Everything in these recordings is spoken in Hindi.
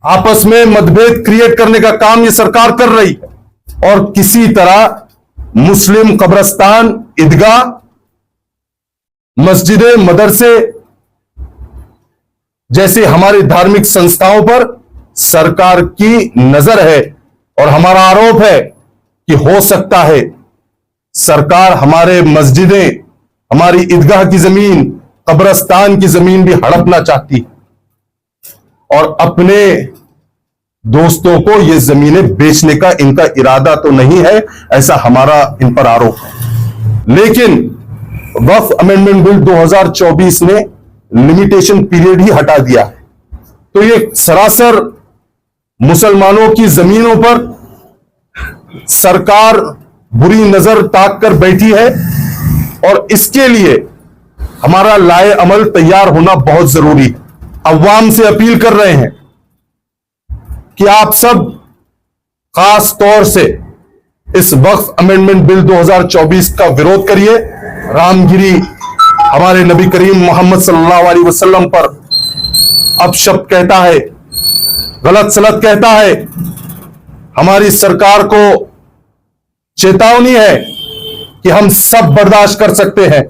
आपस में मतभेद क्रिएट करने का काम ये सरकार कर रही है और किसी तरह मुस्लिम कब्रिस्तान, ईदगाह, मस्जिदें, मदरसे जैसे हमारी धार्मिक संस्थाओं पर सरकार की नजर है और हमारा आरोप है कि हो सकता है सरकार हमारे मस्जिदें, हमारी ईदगाह की जमीन, कब्रिस्तान की जमीन भी हड़पना चाहती और अपने दोस्तों को ये जमीनें बेचने का इनका इरादा तो नहीं है, ऐसा हमारा इन पर आरोप है। लेकिन वक्फ अमेंडमेंट बिल 2024 ने लिमिटेशन पीरियड ही हटा दिया है, तो ये सरासर मुसलमानों की जमीनों पर सरकार बुरी नजर ताक कर बैठी है और इसके लिए हमारा लाए अमल तैयार होना बहुत जरूरी है। अवाम से अपील कर रहे हैं कि आप सब खास तौर से इस वक्फ अमेंडमेंट बिल 2024 का विरोध करिए। रामगिरी हमारे नबी करीम मोहम्मद सल्लल्लाहु अलैहि वसल्लम पर अपशब्द कहता है, गलत सलत कहता है। हमारी सरकार को चेतावनी है कि हम सब बर्दाश्त कर सकते हैं,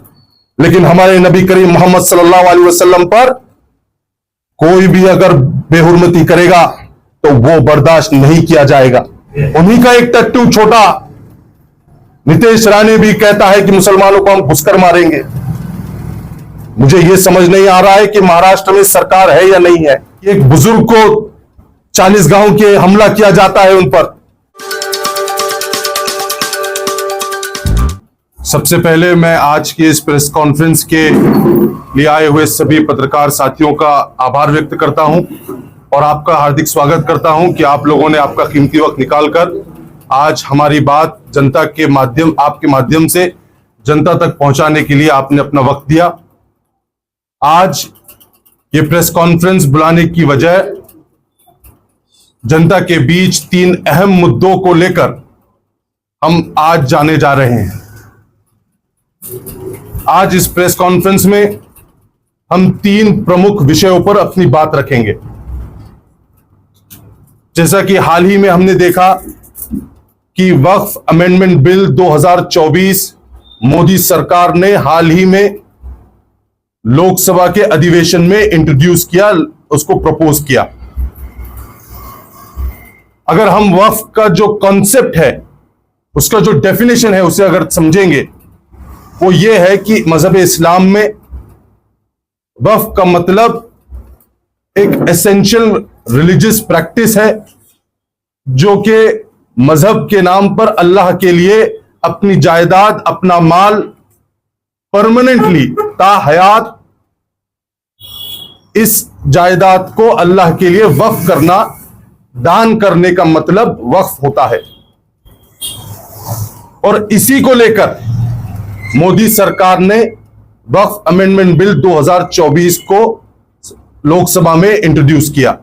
लेकिन हमारे नबी करीम मोहम्मद सल्लल्लाहु अलैहि वसल्लम पर कोई भी अगर बेहुरमती करेगा तो वो बर्दाश्त नहीं किया जाएगा। उन्हीं का एक टट्टू छोटा नितेश राणे भी कहता है कि मुसलमानों को हम घुसकर मारेंगे। मुझे यह समझ नहीं आ रहा है कि महाराष्ट्र में सरकार है या नहीं है। एक बुजुर्ग को 40 गांव के हमला किया जाता है उन पर। सबसे पहले मैं आज की इस प्रेस कॉन्फ्रेंस के लिए आए हुए सभी पत्रकार साथियों का आभार व्यक्त करता हूं और आपका हार्दिक स्वागत करता हूं कि आप लोगों ने आपका कीमती वक्त निकालकर आज हमारी बात जनता के माध्यम, आपके माध्यम से जनता तक पहुंचाने के लिए आपने अपना वक्त दिया। आज ये प्रेस कॉन्फ्रेंस बुलाने की वजह जनता के बीच 3 अहम मुद्दों को लेकर हम आज जाने जा रहे हैं। आज इस प्रेस कॉन्फ्रेंस में हम 3 प्रमुख विषयों पर अपनी बात रखेंगे। जैसा कि हाल ही में हमने देखा कि वक्फ अमेंडमेंट बिल 2024 मोदी सरकार ने हाल ही में लोकसभा के अधिवेशन में इंट्रोड्यूस किया, उसको प्रपोज किया। अगर हम वक्फ का जो कॉन्सेप्ट है, उसका जो डेफिनेशन है, उसे अगर समझेंगे, वो ये है कि मजहब इस्लाम में वक्फ का मतलब एक एसेंशियल रिलीजियस प्रैक्टिस है जो कि मजहब के नाम पर अल्लाह के लिए अपनी जायदाद, अपना माल परमानेंटली ताहयात इस जायदाद को अल्लाह के लिए वक्फ करना, दान करने का मतलब वक्फ होता है। और इसी को लेकर मोदी सरकार ने वक्फ अमेंडमेंट बिल 2024 को लोकसभा में इंट्रोड्यूस किया।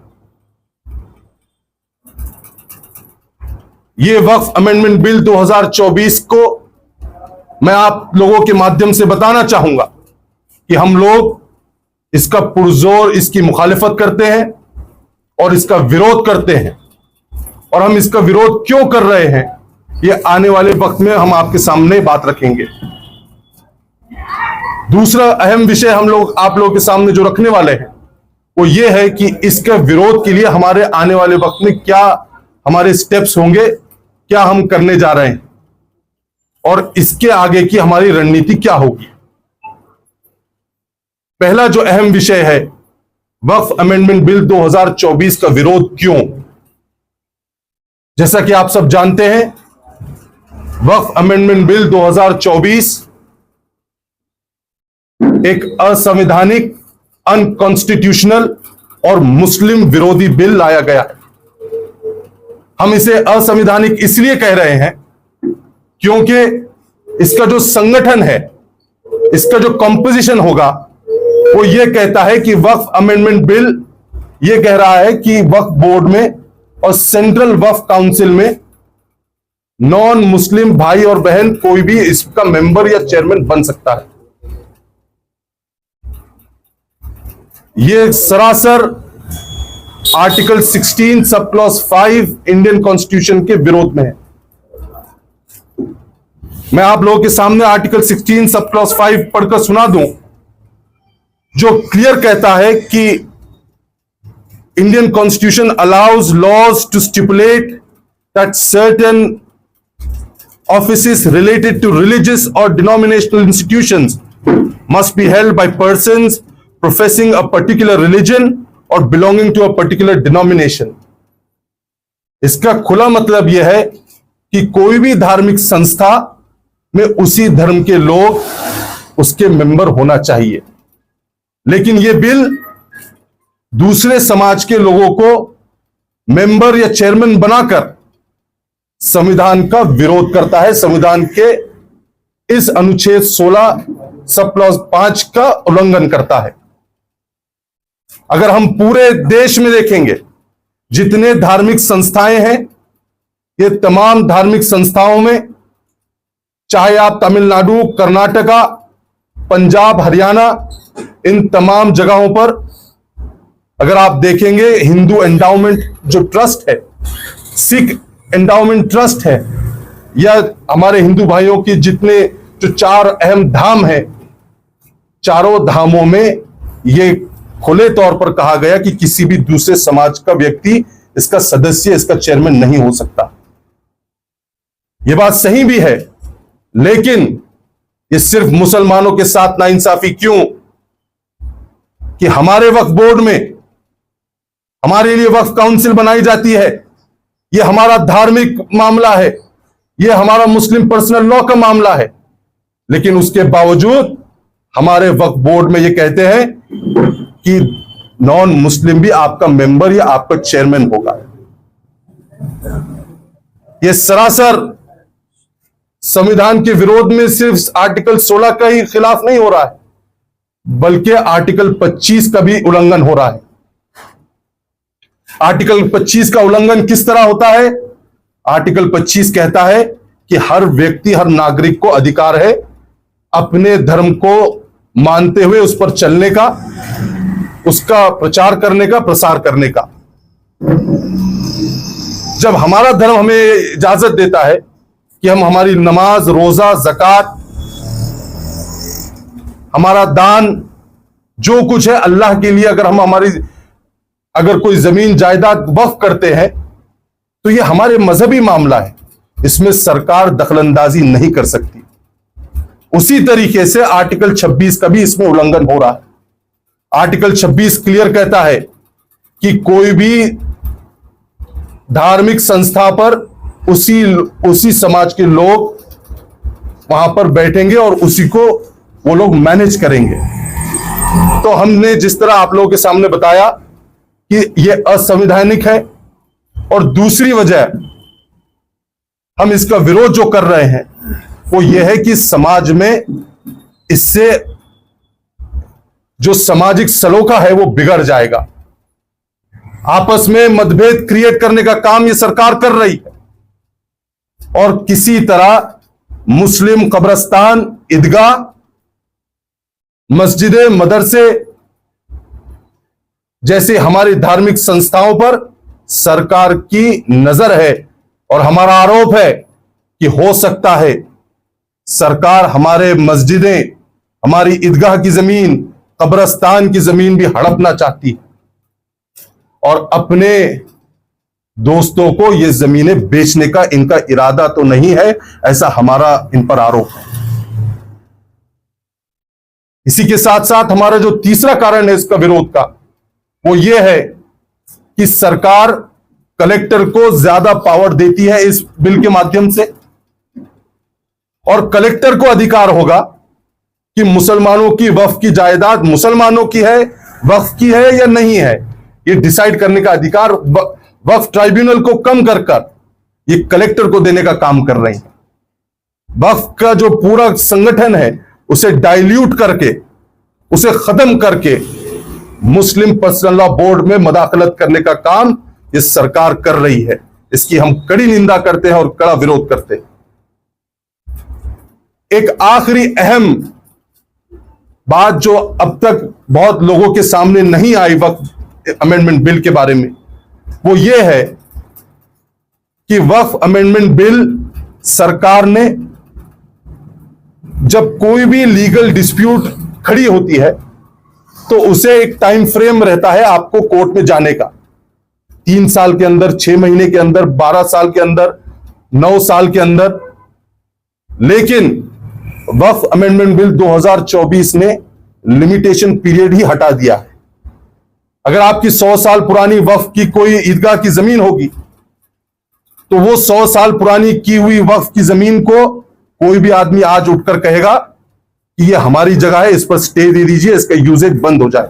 यह वक्फ अमेंडमेंट बिल 2024 को मैं आप लोगों के माध्यम से बताना चाहूंगा कि हम लोग इसका पुरजोर इसकी मुखालिफत करते हैं और इसका विरोध करते हैं। और हम इसका विरोध क्यों कर रहे हैं, यह आने वाले वक्त में हम आपके सामने बात रखेंगे। दूसरा अहम विषय हम लोग आप लोगों के सामने जो रखने वाले हैं वो ये है कि इसके विरोध के लिए हमारे आने वाले वक्त में क्या हमारे स्टेप्स होंगे, क्या हम करने जा रहे हैं और इसके आगे की हमारी रणनीति क्या होगी। पहला जो अहम विषय है, वक्फ अमेंडमेंट बिल 2024 का विरोध क्यों। जैसा कि आप सब जानते हैं, वक्फ अमेंडमेंट बिल 2024 एक असंवैधानिक, अनकॉन्स्टिट्यूशनल और मुस्लिम विरोधी बिल लाया गया है। हम इसे असंवैधानिक इसलिए कह रहे हैं क्योंकि इसका जो संगठन है, इसका जो कंपोजिशन होगा, वो ये कहता है कि वक्फ अमेंडमेंट बिल ये कह रहा है कि वक्फ बोर्ड में और सेंट्रल वक्फ काउंसिल में नॉन मुस्लिम भाई और बहन कोई भी इसका मेंबर या चेयरमैन बन सकता है। ये सरासर article 16 sub clause 5 Indian constitution के विरोध में है। मैं आप लोगों के सामने आर्टिकल 16 सब क्लॉज 5 पढ़कर सुना दूं, जो क्लियर कहता है कि Indian constitution allows laws to stipulate that certain offices related to religious or denominational institutions must be held by persons professing a particular religion or belonging to a particular denomination। इसका खुला मतलब यह है कि कोई भी धार्मिक संस्था में उसी धर्म के लोग उसके मेंबर होना चाहिए, लेकिन यह बिल दूसरे समाज के लोगों को मेंबर या चेयरमैन बनाकर संविधान का विरोध करता है, संविधान के इस अनुच्छेद 16 सब क्लॉज 5 का उल्लंघन करता है। अगर हम पूरे देश में देखेंगे, जितने धार्मिक संस्थाएं हैं, ये तमाम धार्मिक संस्थाओं में, चाहे आप तमिलनाडु, कर्नाटका, पंजाब, हरियाणा, इन तमाम जगहों पर अगर आप देखेंगे, हिंदू एंडाउमेंट जो ट्रस्ट है, सिख एंडाउमेंट ट्रस्ट है, या हमारे हिंदू भाइयों की जितने जो 4 अहम धाम है, चारों धामों में यह खुले तौर पर कहा गया कि किसी भी दूसरे समाज का व्यक्ति इसका सदस्य, इसका चेयरमैन नहीं हो सकता। यह बात सही भी है, लेकिन यह सिर्फ मुसलमानों के साथ नाइंसाफी क्यों कि हमारे वक्फ बोर्ड में हमारे लिए वक्फ काउंसिल बनाई जाती है। यह हमारा धार्मिक मामला है, यह हमारा मुस्लिम पर्सनल लॉ का मामला है, लेकिन उसके बावजूद हमारे वक्फ बोर्ड में यह कहते हैं कि नॉन मुस्लिम भी आपका मेंबर या आपका चेयरमैन होगा। यह सरासर संविधान के विरोध में सिर्फ आर्टिकल 16 का ही खिलाफ नहीं हो रहा है, बल्कि आर्टिकल 25 का भी उल्लंघन हो रहा है। आर्टिकल 25 का उल्लंघन किस तरह होता है? आर्टिकल 25 कहता है कि हर व्यक्ति, हर नागरिक को अधिकार है अपने धर्म को मानते हुए उस पर चलने का, उसका प्रचार करने का, प्रसार करने का। जब हमारा धर्म हमें इजाजत देता है कि हम हमारी नमाज, रोजा, ज़कात, हमारा दान, जो कुछ है अल्लाह के लिए, अगर कोई जमीन जायदाद वक्फ करते हैं तो यह हमारे मजहबी मामला है, इसमें सरकार दखलंदाजी नहीं कर सकती। उसी तरीके से आर्टिकल 26 का भी इसमें उल्लंघन हो रहा है। आर्टिकल 26 क्लियर कहता है कि कोई भी धार्मिक संस्था पर उसी समाज के लोग वहां पर बैठेंगे और उसी को वो लोग मैनेज करेंगे। तो हमने जिस तरह आप लोगों के सामने बताया कि यह असंवैधानिक है, और दूसरी वजह हम इसका विरोध जो कर रहे हैं वो यह है कि समाज में इससे जो सामाजिक सलोखा है वो बिगड़ जाएगा। आपस में मतभेद क्रिएट करने का काम ये सरकार कर रही है, और किसी तरह मुस्लिम कब्रिस्तान, ईदगाह, मस्जिदें, मदरसे जैसे हमारी धार्मिक संस्थाओं पर सरकार की नजर है, और हमारा आरोप है कि हो सकता है सरकार हमारे मस्जिदें, हमारी ईदगाह की जमीन, कब्रिस्तान की जमीन भी हड़पना चाहती है, और अपने दोस्तों को ये जमीनें बेचने का इनका इरादा तो नहीं है, ऐसा हमारा इन पर आरोप है। इसी के साथ साथ हमारा जो तीसरा कारण है इसका विरोध का, वो ये है कि सरकार कलेक्टर को ज्यादा पावर देती है इस बिल के माध्यम से, और कलेक्टर को अधिकार होगा कि मुसलमानों की वक्फ की जायदाद मुसलमानों की है, वक्फ की है या नहीं है, ये डिसाइड करने का अधिकार वक्फ ट्राइब्यूनल को कम कर ये कलेक्टर को देने का काम कर रहे हैं। वक्फ का जो पूरा संगठन है उसे डाइल्यूट करके, उसे खत्म करके मुस्लिम पर्सनल लॉ बोर्ड में मदाखलत करने का काम ये सरकार कर रही है। इसकी हम कड़ी निंदा करते हैं और कड़ा विरोध करते हैं। एक आखिरी अहम बात जो अब तक बहुत लोगों के सामने नहीं आई वक्फ अमेंडमेंट बिल के बारे में, वो ये है कि वक्फ अमेंडमेंट बिल सरकार ने जब कोई भी लीगल डिस्प्यूट खड़ी होती है तो उसे एक टाइम फ्रेम रहता है आपको कोर्ट में जाने का, 3 साल के अंदर, 6 महीने के अंदर, 12 साल के अंदर, 9 साल के अंदर। लेकिन वक्फ अमेंडमेंट बिल 2024 ने लिमिटेशन पीरियड ही हटा दिया है। अगर आपकी 100 साल पुरानी वक्फ की कोई ईदगाह की जमीन होगी तो वो 100 साल पुरानी की हुई वक्फ की जमीन को कोई भी आदमी आज उठकर कहेगा कि ये हमारी जगह है, इस पर स्टे दे दीजिए, इसका यूजेज बंद हो जाए।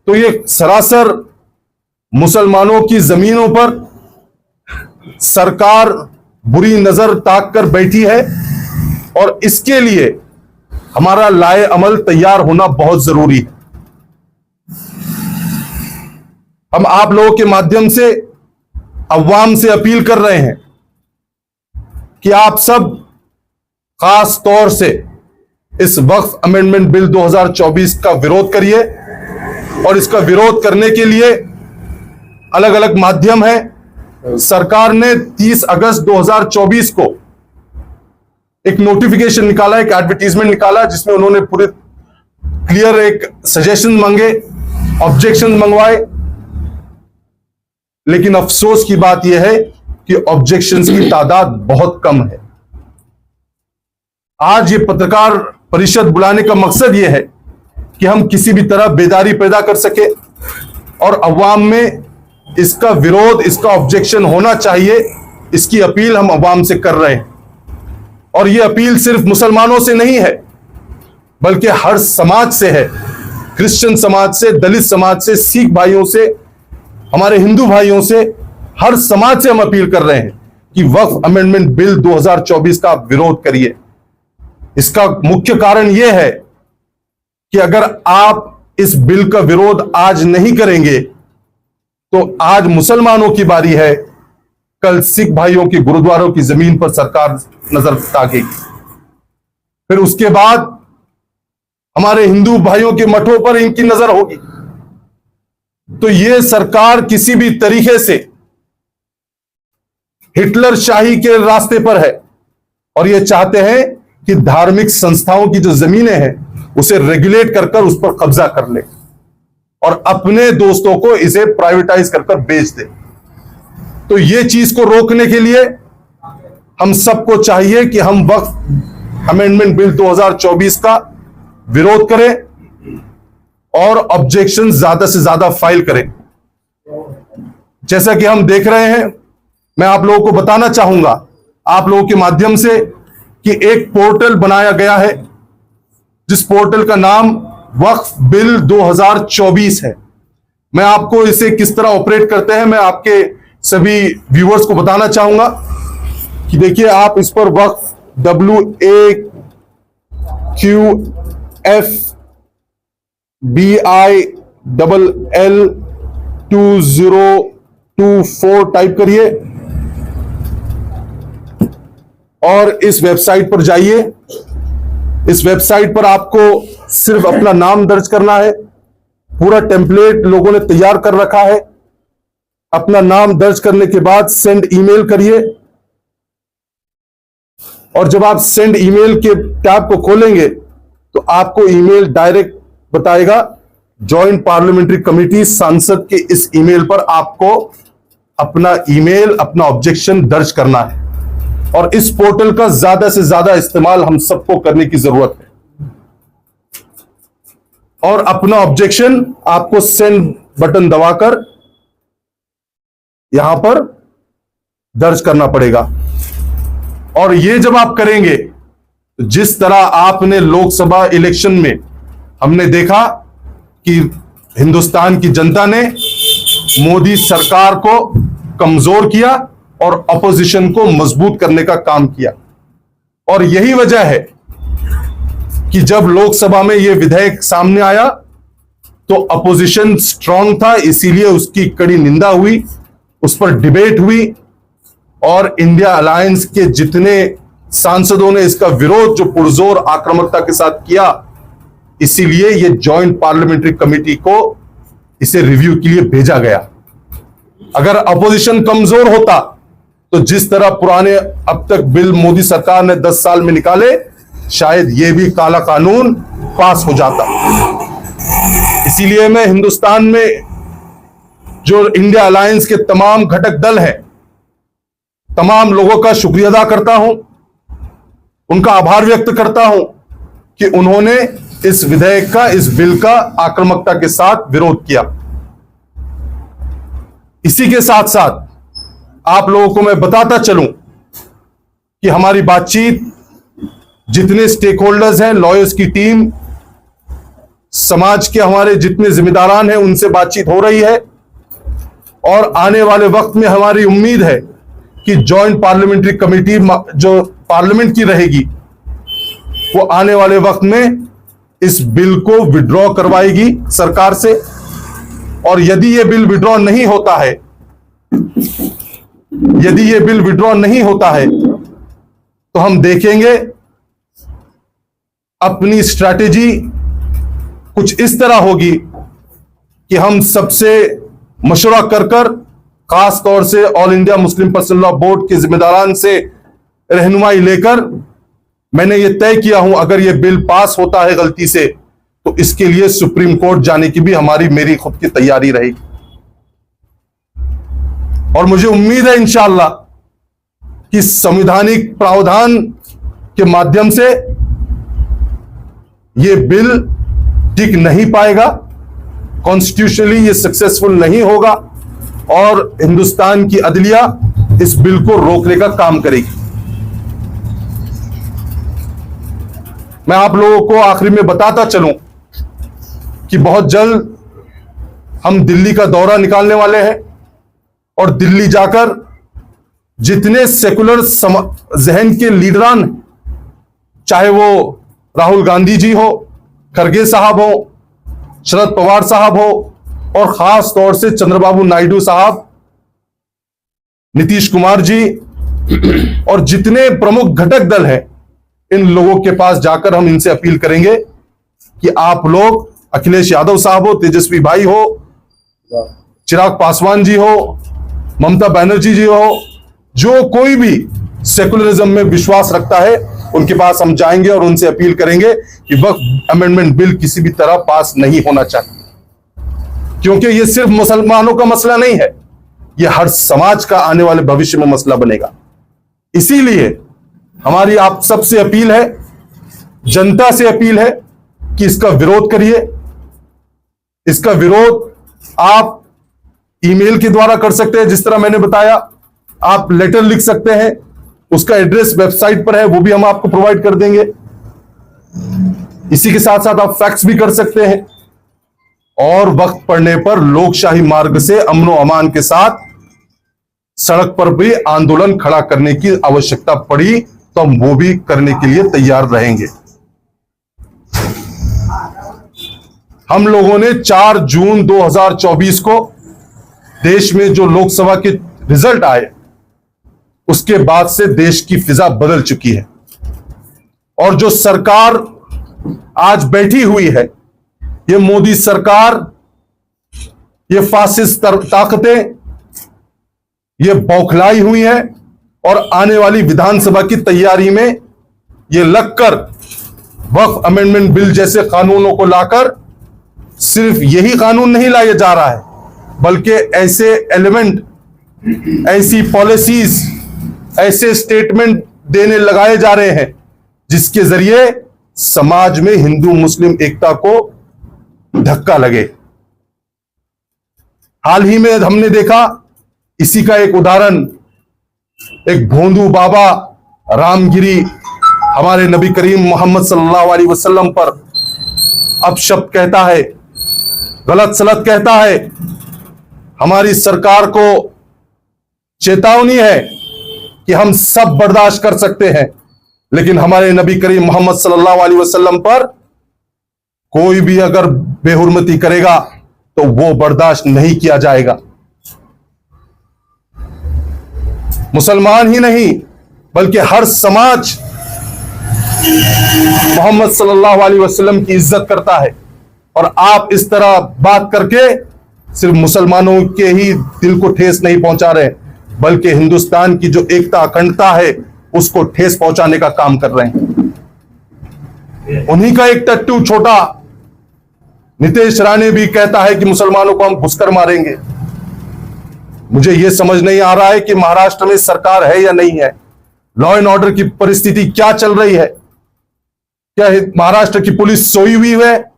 तो ये सरासर मुसलमानों की जमीनों पर सरकार बुरी नजर ताक कर बैठी है और इसके लिए हमारा लाए अमल तैयार होना बहुत जरूरी है। हम आप लोगों के माध्यम से अवाम से अपील कर रहे हैं कि आप सब खास तौर से इस वक्फ अमेंडमेंट बिल 2024 का विरोध करिए और इसका विरोध करने के लिए अलग अलग माध्यम है। सरकार ने 30 अगस्त 2024 को एक नोटिफिकेशन निकाला, एक एडवर्टीजमेंट निकाला जिसमें उन्होंने पूरे क्लियर एक सजेशन मांगे, ऑब्जेक्शन मंगवाए। लेकिन अफसोस की बात यह है कि ऑब्जेक्शंस की तादाद बहुत कम है। आज ये पत्रकार परिषद बुलाने का मकसद यह है कि हम किसी भी तरह बेदारी पैदा कर सके और अवाम में इसका विरोध, इसका ऑब्जेक्शन होना चाहिए, इसकी अपील हम अवाम से कर रहे हैं। और यह अपील सिर्फ मुसलमानों से नहीं है बल्कि हर समाज से है, क्रिश्चियन समाज से, दलित समाज से, सिख भाइयों से, हमारे हिंदू भाइयों से, हर समाज से हम अपील कर रहे हैं कि वक्फ अमेंडमेंट बिल 2024 का आप विरोध करिए। इसका मुख्य कारण यह है कि अगर आप इस बिल का विरोध आज नहीं करेंगे तो आज मुसलमानों की बारी है, कल सिख भाइयों की गुरुद्वारों की जमीन पर सरकार नजर ताकेगी, फिर उसके बाद हमारे हिंदू भाइयों के मठों पर इनकी नजर होगी। तो यह सरकार किसी भी तरीके से हिटलर शाही के रास्ते पर है और यह चाहते हैं कि धार्मिक संस्थाओं की जो जमीनें हैं उसे रेगुलेट कर उस पर कब्जा कर ले और अपने दोस्तों को इसे प्राइवेटाइज कर बेच दे। तो यह चीज को रोकने के लिए हम सबको चाहिए कि हम वक्फ अमेंडमेंट बिल 2024 का विरोध करें और ऑब्जेक्शन ज्यादा से ज्यादा फाइल करें। जैसा कि हम देख रहे हैं, मैं आप लोगों को बताना चाहूंगा आप लोगों के माध्यम से कि एक पोर्टल बनाया गया है जिस पोर्टल का नाम वक्फ बिल 2024 है। मैं आपको इसे किस तरह ऑपरेट करते हैं मैं आपके सभी व्यूअर्स को बताना चाहूंगा कि देखिए, आप इस पर वक्फ WAQFBILL2024 टाइप करिए और इस वेबसाइट पर जाइए। इस वेबसाइट पर आपको सिर्फ अपना नाम दर्ज करना है। पूरा टेम्पलेट लोगों ने तैयार कर रखा है। अपना नाम दर्ज करने के बाद सेंड ईमेल करिए और जब आप सेंड ईमेल के टैब को खोलेंगे तो आपको ईमेल डायरेक्ट बताएगा जॉइंट पार्लियामेंट्री कमेटी सांसद के इस ईमेल पर आपको अपना ईमेल, अपना ऑब्जेक्शन दर्ज करना है और इस पोर्टल का ज्यादा से ज्यादा इस्तेमाल हम सबको करने की जरूरत है। और अपना ऑब्जेक्शन आपको सेंड बटन दबाकर यहां पर दर्ज करना पड़ेगा। और ये जब आप करेंगे तो जिस तरह आपने लोकसभा इलेक्शन में हमने देखा कि हिंदुस्तान की जनता ने मोदी सरकार को कमजोर किया और अपोजिशन को मजबूत करने का काम किया। और यही वजह है कि जब लोकसभा में यह विधेयक सामने आया तो अपोजिशन स्ट्रांग था, इसीलिए उसकी कड़ी निंदा हुई, उस पर डिबेट हुई और इंडिया अलायंस के जितने सांसदों ने इसका विरोध जो पुरजोर आक्रामकता के साथ किया, इसीलिए यह जॉइंट पार्लियामेंट्री कमेटी को इसे रिव्यू के लिए भेजा गया। अगर अपोजिशन कमजोर होता तो जिस तरह पुराने अब तक बिल मोदी सरकार ने 10 साल में निकाले, शायद यह भी काला कानून पास हो जाता। इसीलिए मैं हिंदुस्तान में जो इंडिया अलायंस के तमाम घटक दल हैं, तमाम लोगों का शुक्रिया अदा करता हूं, उनका आभार व्यक्त करता हूं कि उन्होंने इस विधेयक का, इस बिल का आक्रामकता के साथ विरोध किया। इसी के साथ साथ आप लोगों को मैं बताता चलूं कि हमारी बातचीत जितने स्टेक होल्डर्स हैं, लॉयर्स की टीम, समाज के हमारे जितने जिम्मेदारान हैं, उनसे बातचीत हो रही है। और आने वाले वक्त में हमारी उम्मीद है कि जॉइंट पार्लियामेंट्री कमेटी जो पार्लियामेंट की रहेगी, वो आने वाले वक्त में इस बिल को विड्रॉ करवाएगी सरकार से। और यदि ये बिल विड्रॉ नहीं होता है, यदि ये बिल विड्रॉ नहीं होता है, तो हम देखेंगे अपनी स्ट्रैटेजी कुछ इस तरह होगी कि हम सबसे मशवरा कर खास तौर से all India Muslim personal law board के जिम्मेदारान से रहनुमाई लेकर मैंने ये तय किया हूं, अगर ये बिल पास होता है गलती से, तो इसके लिए सुप्रीम कोर्ट जाने की भी मेरी खुद की तैयारी रहेगी। और मुझे उम्मीद है इंशाअल्लाह कि संवैधानिक प्रावधान के माध्यम से यह बिल टिक नहीं पाएगा, कॉन्स्टिट्यूशनली ये सक्सेसफुल नहीं होगा और हिंदुस्तान की अदलिया इस बिल को रोकने का काम करेगी। मैं आप लोगों को आखिरी में बताता चलूं कि बहुत जल्द हम दिल्ली का दौरा निकालने वाले हैं और दिल्ली जाकर जितने सेकुलर जहन के लीडरान, चाहे वो राहुल गांधी जी हो, खरगे साहब हो, शरद पवार साहब हो, और खास तौर से चंद्रबाबू नायडू साहब, नीतीश कुमार जी और जितने प्रमुख घटक दल हैं, इन लोगों के पास जाकर हम इनसे अपील करेंगे कि आप लोग, अखिलेश यादव साहब हो, तेजस्वी भाई हो, चिराग पासवान जी हो, ममता बनर्जी जी हो, जो कोई भी सेकुलरिज्म में विश्वास रखता है, उनके पास हम जाएंगे और उनसे अपील करेंगे कि वक्फ अमेंडमेंट बिल किसी भी तरह पास नहीं होना चाहिए। क्योंकि यह सिर्फ मुसलमानों का मसला नहीं है, यह हर समाज का आने वाले भविष्य में मसला बनेगा। इसीलिए हमारी आप सबसे अपील है, जनता से अपील है कि इसका विरोध करिए। इसका विरोध आप ईमेल के द्वारा कर सकते हैं, जिस तरह मैंने बताया, आप लेटर लिख सकते हैं, उसका एड्रेस वेबसाइट पर है, वो भी हम आपको प्रोवाइड कर देंगे। इसी के साथ साथ आप फैक्स भी कर सकते हैं और वक्त पड़ने पर लोकशाही मार्ग से अमनो अमान के साथ सड़क पर भी आंदोलन खड़ा करने की आवश्यकता पड़ी तो हम वो भी करने के लिए तैयार रहेंगे। हम लोगों ने 4 जून 2024 को देश में जो लोकसभा के रिजल्ट आए, उसके बाद से देश की फिजा बदल चुकी है। और जो सरकार आज बैठी हुई है, ये मोदी सरकार, ये फासिस्ट ताकतें, ये बौखलाई हुई है और आने वाली विधानसभा की तैयारी में ये लगकर वक्फ अमेंडमेंट बिल जैसे कानूनों को लाकर सिर्फ यही कानून नहीं लाया जा रहा है, बल्कि ऐसे एलिमेंट, ऐसी पॉलिसीज, ऐसे स्टेटमेंट लगाए जा रहे हैं जिसके जरिए समाज में हिंदू मुस्लिम एकता को धक्का लगे। हाल ही में हमने देखा, इसी का एक उदाहरण, एक भोंदू बाबा रामगिरी हमारे नबी करीम मोहम्मद सल्लल्लाहु अलैहि वसल्लम पर अपशब्द कहता है, गलत सलत कहता है। हमारी सरकार को चेतावनी है कि हम सब बर्दाश्त कर सकते हैं, लेकिन हमारे नबी करीम मोहम्मद सल्लल्लाहु अलैहि वसल्लम पर कोई भी अगर बेहुरमती करेगा तो वो बर्दाश्त नहीं किया जाएगा। मुसलमान ही नहीं बल्कि हर समाज मोहम्मद सल्लल्लाहु अलैहि वसल्लम की इज्जत करता है, और आप इस तरह बात करके सिर्फ मुसलमानों के ही दिल को ठेस नहीं पहुंचा रहे, बल्कि हिंदुस्तान की जो एकता अखंडता है उसको ठेस पहुंचाने का काम कर रहे हैं। उन्हीं का एक टट्टू छोटा नीतीश राणे भी कहता है कि मुसलमानों को हम घुसकर मारेंगे। मुझे यह समझ नहीं आ रहा है कि महाराष्ट्र में सरकार है या नहीं है, लॉ एंड ऑर्डर की परिस्थिति क्या चल रही है। क्या महाराष्ट्र की पुलिस सोई हुई है?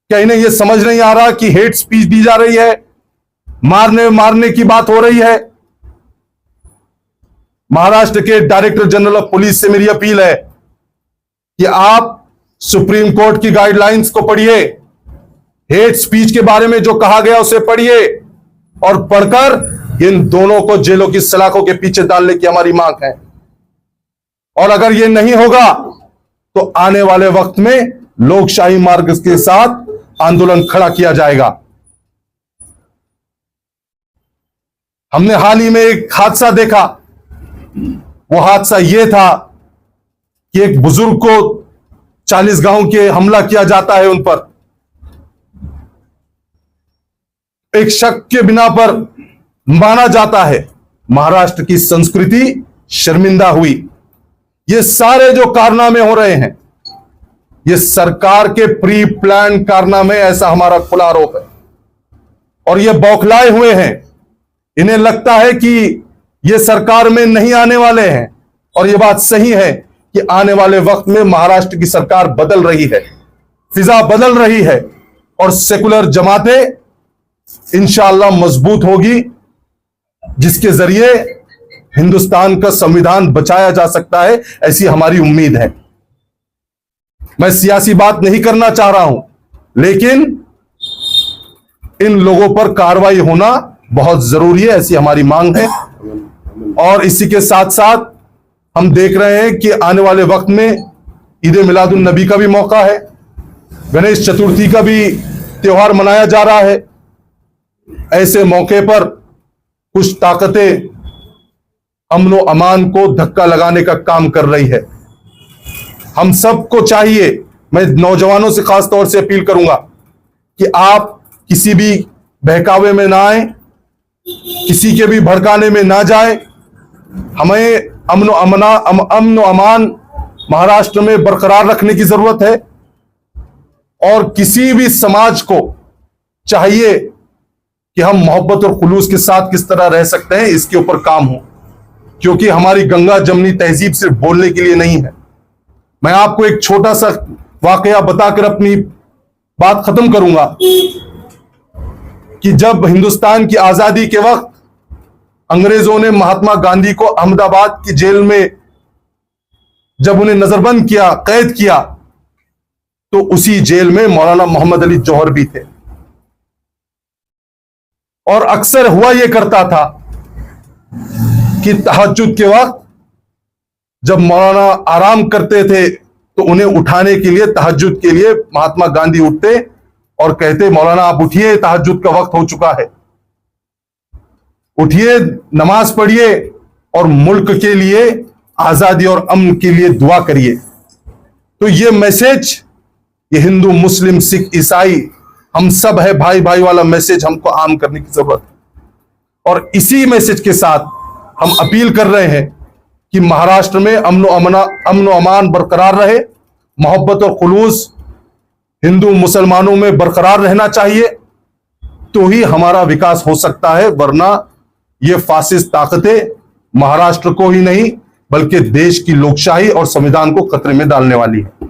क्या इन्हें यह समझ नहीं आ रहा कि हेट स्पीच दी जा रही है, मारने की बात हो रही है? महाराष्ट्र के डायरेक्टर जनरल ऑफ पुलिस से मेरी अपील है कि आप सुप्रीम कोर्ट की गाइडलाइंस को पढ़िए, हेट स्पीच के बारे में जो कहा गया उसे पढ़िए और पढ़कर इन दोनों को जेलों की सलाखों के पीछे डालने की हमारी मांग है। और अगर यह नहीं होगा तो आने वाले वक्त में लोकशाही मार्ग के साथ आंदोलन खड़ा किया जाएगा। हमने हाल ही में एक हादसा देखा। वो हादसा यह था कि एक बुजुर्ग को 40 गांव के हमला किया जाता है उन पर, एक शक के बिना पर माना जाता है। महाराष्ट्र की संस्कृति शर्मिंदा हुई। ये सारे जो कारनामे हो रहे हैं ये सरकार के प्री प्लान कारनामे, ऐसा हमारा खुला आरोप है। और ये बौखलाए हुए हैं, इन्हें लगता है कि ये सरकार में नहीं आने वाले हैं। और ये बात सही है कि आने वाले वक्त में महाराष्ट्र की सरकार बदल रही है, फिजा बदल रही है और सेकुलर जमातें इंशाअल्लाह मजबूत होगी, जिसके जरिए हिंदुस्तान का संविधान बचाया जा सकता है, ऐसी हमारी उम्मीद है। मैं सियासी बात नहीं करना चाह रहा हूं, लेकिन इन लोगों पर कार्रवाई होना बहुत जरूरी है, ऐसी हमारी मांग है। और इसी के साथ साथ हम देख रहे हैं कि आने वाले वक्त में ईद मिलादुन नबी का भी मौका है, गणेश चतुर्थी का भी त्योहार मनाया जा रहा है। ऐसे मौके पर कुछ ताकतें अमन व अमान को धक्का लगाने का काम कर रही है। हम सबको चाहिए, मैं नौजवानों से खास तौर से अपील करूंगा कि आप किसी भी बहकावे में ना आए, किसी के भी भड़काने में ना जाए। हमें अमन व अमान महाराष्ट्र में बरकरार रखने की जरूरत है और किसी भी समाज को चाहिए कि हम मोहब्बत और खुलूस के साथ किस तरह रह सकते हैं, इसके ऊपर काम हो। क्योंकि हमारी गंगा जमनी तहजीब सिर्फ बोलने के लिए नहीं है। मैं आपको एक छोटा सा वाकया बताकर अपनी बात खत्म करूंगा कि जब हिंदुस्तान की आजादी के वक्त अंग्रेजों ने महात्मा गांधी को अहमदाबाद की जेल में जब उन्हें नजरबंद किया, कैद किया, तो उसी जेल में मौलाना मोहम्मद अली जौहर भी थे। और अक्सर हुआ यह करता था कि तहज्जुद के वक्त जब मौलाना आराम करते थे तो उन्हें उठाने के लिए, तहज्जुद के लिए महात्मा गांधी उठते और कहते, मौलाना आप उठिए, तहज्जुद का वक्त हो चुका है, उठिए, नमाज पढ़िए और मुल्क के लिए, आजादी और अमन के लिए दुआ करिए। तो ये मैसेज, ये हिंदू मुस्लिम सिख ईसाई हम सब है भाई भाई वाला मैसेज हमको आम करने की जरूरत है। और इसी मैसेज के साथ हम अपील कर रहे हैं कि महाराष्ट्र में अमन व अमान बरकरार रहे, मोहब्बत और खुलूस हिंदू मुसलमानों में बरकरार रहना चाहिए, तो ही हमारा विकास हो सकता है। वरना ये फासिस्ट ताकतें महाराष्ट्र को ही नहीं बल्कि देश की लोकशाही और संविधान को खतरे में डालने वाली है।